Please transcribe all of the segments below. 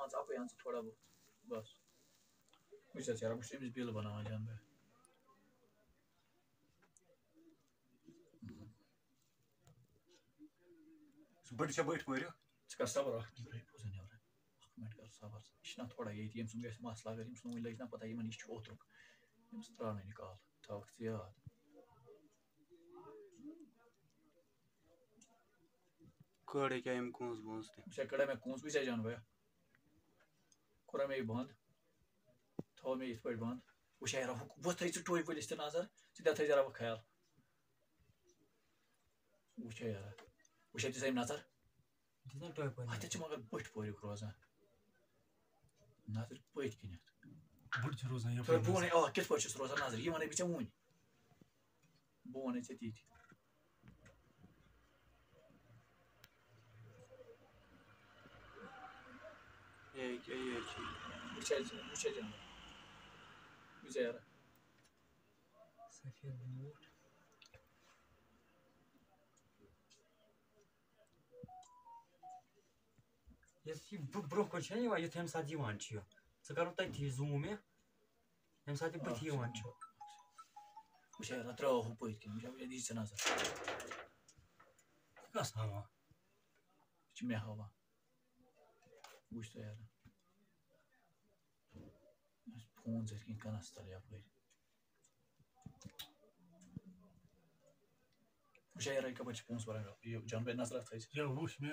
मान आप यहाँ से थोड़ा बहुत बस कुछ यार मुझे इस बिल बनावा जान बे बड़ी से बैठ पड़ो इसका सबर भाई पूछने नहीं हो रहा मिनट कर सबर इतना थोड़ा ये टीम सुन गए मसला अगर इम सुन लग ना पता ये मन इस ओतरुक इम स्त्रान निकाल थवक याद कड़े क्या इम कूंस बूंस ते कड़ा में कूंस भी जान भैया कुरा में बंद थो में इस पर बंद वो शहर वो थी टोई पुलिस नजर सीधा थी जरा वो ख्याल वो यार वो सही नजर अत मगर पठ पोरिक रोजान नजर पठ कन बह वन कित पे रोजान नजर यह वन बे वन बह वन ती यार ब्रो ये तम सात करो तथी जूम तम सात बथ यार त्रो हु पठ कन दी नजर कस हवा मे हवा वो यार फोन जर कनस तल यप वो यार कप पोस वन जान बे नजर थी वुश मे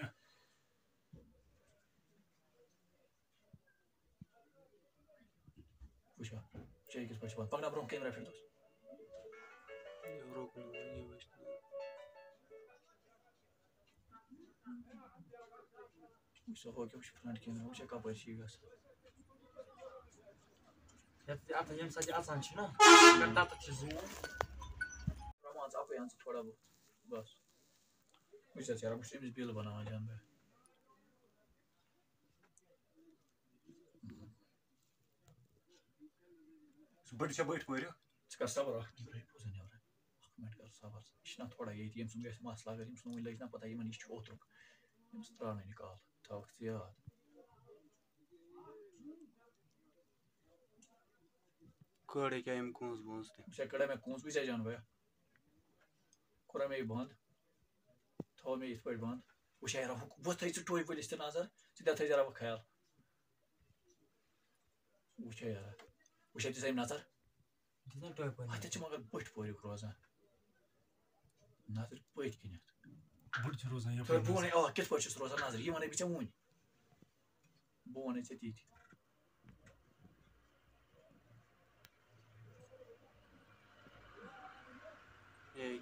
वो चे किस पे पकड़ा ब्रो कैमरा फिर वो हो क्या फ्रंट कैमरा वो कप यम सात आसान तथी जूम आप यहाँ से थोड़ा बहुत बस कुछ यार मुझे इस बिल बनावा जान बे बड़ी से बैठ पड़ो इसका सबर भाई पूछने नहीं हो रहा मिनट कर सबर इतना थोड़ा ये टीम सुन गए मसला अगर इम सुन लग ना पता ये मन इस ओतरुक इम स्त्रान निकाल थवक याद कड़े क्या इम कूंस बूंस ते कड़ा में कूंस भी जान भैया कुरा में बंद थो में इस पर बंद वो यार वो थी टोई पुलिस नजर सीधा थी जरा वो ख्याल वो यार वो सही नजर अत मगर पठ पोरिक रोजान नजर पठ कन बह वन कित पे रोजान नजर यह वन बे वन बह वन ती ये